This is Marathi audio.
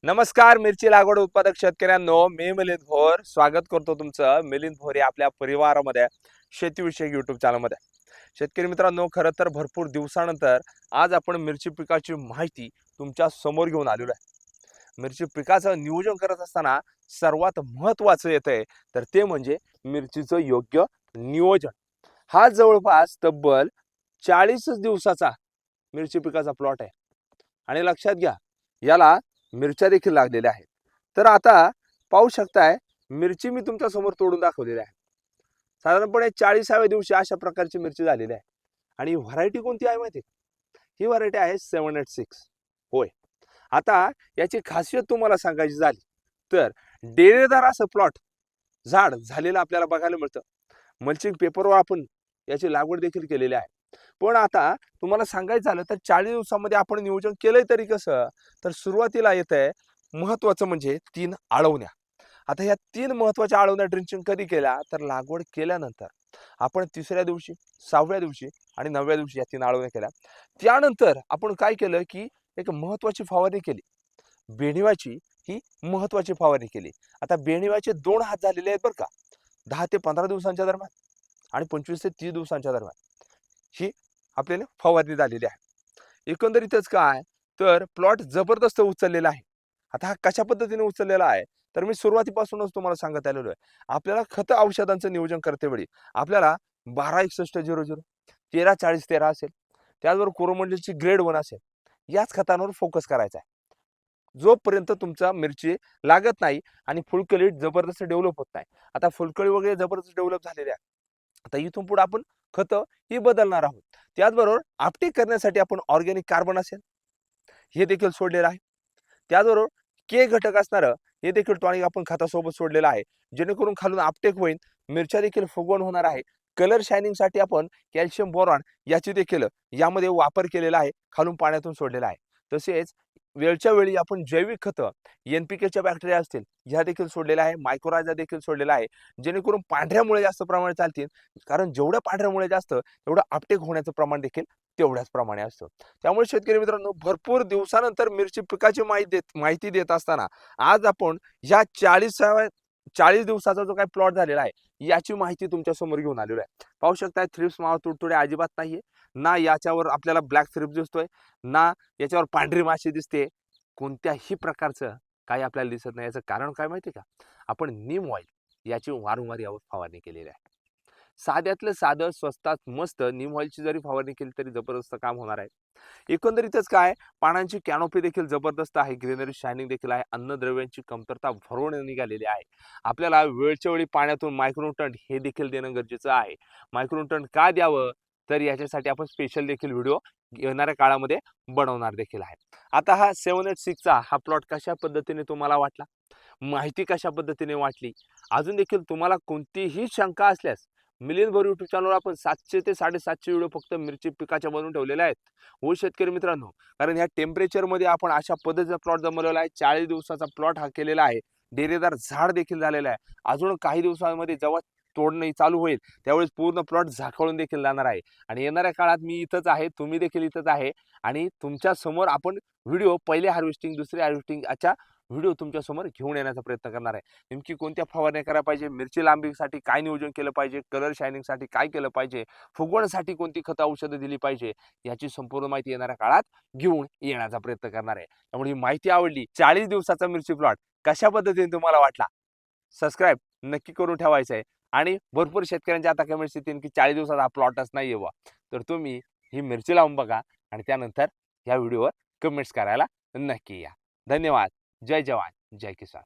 नमस्कार मिरची लागवड उत्पादक शेतकऱ्यांनो, मी मिलिंद भोर स्वागत करतो तुमचं मिलिंद भोर या आपल्या परिवारामध्ये शेतीविषयक युट्यूब चॅनलमध्ये. शेतकरी मित्रांनो, खरं तर भरपूर दिवसानंतर आज आपण मिरची पिकाची माहिती तुमच्या समोर घेऊन आलेलो आहे. मिरची पिकाचं नियोजन करत असताना सर्वात महत्त्वाचं येतंय तर ते म्हणजे मिरचीचं योग्य नियोजन. हा जवळपास तब्बल 40 दिवसाचा मिरची पिकाचा प्लॉट आहे आणि लक्षात घ्या, याला मिरच्या देखील लागलेल्या आहेत. तर आता पाहू शकताय, मिरची मी तुमच्या समोर तोडून दाखवलेली आहे. साधारणपणे 40व्या दिवशी अशा प्रकारची मिरची झालेली आहे. आणि व्हरायटी कोणती आहे माहिती आहे? ही व्हरायटी आहे 786. होय. आता याची खासियत तुम्हाला सांगायची झाली तर डेरेदार असं प्लॉट झाड झालेलं आपल्याला बघायला मिळतं. मल्चिंग पेपरवर आपण याची लागवड देखील केलेली आहे. पण आता तुम्हाला सांगायचं झालं तर 40 दिवसामध्ये आपण नियोजन केलंय तरी कसं? तर सुरुवातीला येतंय महत्त्वाचं म्हणजे 3 आळवण्या. आता ह्या 3 महत्त्वाच्या आळवण्या ड्रिंचिंग कधी केल्या? तर लागवड केल्यानंतर. आपण 3ऱ्या दिवशी, 6व्या दिवशी आणि 9व्या दिवशी या 3 आळवण्या केल्या. त्यानंतर आपण काय केलं, की एक महत्त्वाची फवारणी केली. बेणिवाची ही महत्त्वाची फवारणी केली. आता बेणिवाचे 2 हात झालेले आहेत बरं का. 10 ते 15 दिवसांच्या दरम्यान आणि 25 ते 30 दिवसांच्या दरम्यान ही आपल्याला फवारणी झालेली आहे. एकंदरीतच काय तर प्लॉट जबरदस्त उचललेला आहे. आता हा कशा पद्धतीने उचललेला आहे तर मी सुरुवातीपासूनच तुम्हाला सांगत आलेलो आहे. आपल्याला खत औषधांचं नियोजन करतेवेळी आपल्याला 126100, 134013 असेल, त्याचबरोबर कोरोमंडलची ग्रेड 1 असेल, याच खतांवर फोकस करायचा आहे. जोपर्यंत तुमचा मिरची लागत नाही आणि फुलकळी जबरदस्त डेव्हलप होत नाही. आता फुलकळी वगैरे जबरदस्त डेव्हलप झालेली आहे. आता इथून पुढे आपण खतं ही बदलणार आहोत. त्याचबरोबर आपटेक करण्यासाठी आपण ऑर्गॅनिक कार्बन असेल हे देखील सोडलेलं आहे. त्याचबरोबर के घटक असणारं हे देखील टॉनिक आपण खतासोबत सोडलेलं आहे. जेणेकरून खालून आपटेक होईल, मिरच्या देखील फुगवण होणार आहे. कलर शायनिंगसाठी आपण कॅल्शियम बोरॉन याची देखील यामध्ये वापर केलेला आहे, खालून पाण्यातून सोडलेला आहे. तसेच वेळच्या वेळी आपण जैविक खतं एन-पी-केच्या बॅक्टेरिया असतील ह्या देखील सोडलेल्या आहे, मायक्रोरायझा देखील सोडलेला आहे. जेणेकरून पांढऱ्या मुळे जास्त प्रमाणात चालतील. कारण जेवढ्या पांढऱ्या मुळे जास्त तेवढं आपटेक होण्याचं प्रमाण देखील तेवढ्याच प्रमाणे असतं. त्यामुळे शेतकरी मित्रांनो, भरपूर दिवसानंतर मिरची पिकाची माहिती देत असताना आज आपण ह्या 40 दिवसाचा जो काही प्लॉट झालेला आहे याची माहिती तुमच्या समोर घेऊन आलेलो आहे. पाहू शकताय, थ्रिप्स मावा तुडतुडे अजिबात नाहीये. ना याच्यावर आपल्याला ब्लॅक थ्रिप्स दिसतोय, ना याच्यावर पांढरी माशी दिसते. कोणत्याही प्रकारचं काही आपल्याला दिसत नाही. याचं कारण काय माहिती का? आपण नीम ऑइल याची वारंवार यावर फवारणी केलेली आहे. साध्यातलं साधं स्वस्तात मस्त नीम ऑइलची जरी फवारणी केली तरी जबरदस्त काम होणार आहे. एकंदरीतच काय, पानांची कॅनोपी देखील जबरदस्त आहे, ग्रीनरी शायनिंग देखील आहे, अन्नद्रव्यांची कमतरता भरून निघालेली आहे. आपल्याला वेळच्या वेळी पाण्यातून मायक्रोन्यूट्रंट हे देखील देणं गरजेचं आहे. मायक्रोन्यूट्रंट का द्यावं? तर याच्यासाठी आपण स्पेशल देखील व्हिडिओ येणाऱ्या काळामध्ये बनवणार देखील आहे. आता हा 786 हा प्लॉट कशा पद्धतीने तुम्हाला वाटला? माहिती कशा पद्धतीने वाटली? अजून देखील तुम्हाला कोणतीही शंका असल्यास मिलिंद भोर युट्यूब चॅनलवर आपण 700 ते 750 व्हिडिओ फक्त मिरची पिकाच्या बनवून ठेवलेले आहेत. हो शेतकरी मित्रांनो, कारण ह्या टेम्परेचरमध्ये आपण अशा पद्धतीचा प्लॉट जमवलेला आहे. 40 दिवसाचा प्लॉट हा केलेला आहे. डेरेदार झाड देखील झालेलं आहे. अजून काही दिवसांमध्ये जेव्हा तोडणी चालू होईल त्यावेळेस पूर्ण प्लॉट झाकळून देखील जाणार आहे. आणि येणाऱ्या काळात मी इथंच आहे, तुम्ही देखील इथंच आहे आणि तुमच्या समोर आपण व्हिडिओ पहिले हार्वेस्टिंग, दुसरे हार्वेस्टिंग अशा व्हिडिओ तुमच्या समोर घेऊन येण्याचा प्रयत्न करणार आहे. नेमकी कोणत्या फवारण्या करायला पाहिजे, मिरची लांबीसाठी काय नियोजन केलं पाहिजे, कलर शायनिंगसाठी काय केलं पाहिजे, फुगवण्यासाठी कोणती खतं औषधं दिली पाहिजे, याची संपूर्ण माहिती येणाऱ्या काळात घेऊन येण्याचा प्रयत्न करणार आहे. त्यामुळे ही माहिती आवडली. 40 दिवसाचा मिरची प्लॉट कशा पद्धतीने तुम्हाला वाटला? सबस्क्राईब नक्की करून ठेवायचं आहे. आणि भरपूर शेतकऱ्यांच्या आता कमेंट्स येतील की 40 दिवसाचा हा प्लॉटच नाहीये बुवा. तर तुम्ही ही मिरची लावून बघा आणि त्यानंतर या व्हिडिओवर कमेंट्स करायला नक्की या. धन्यवाद. जय जवान, जय किसान.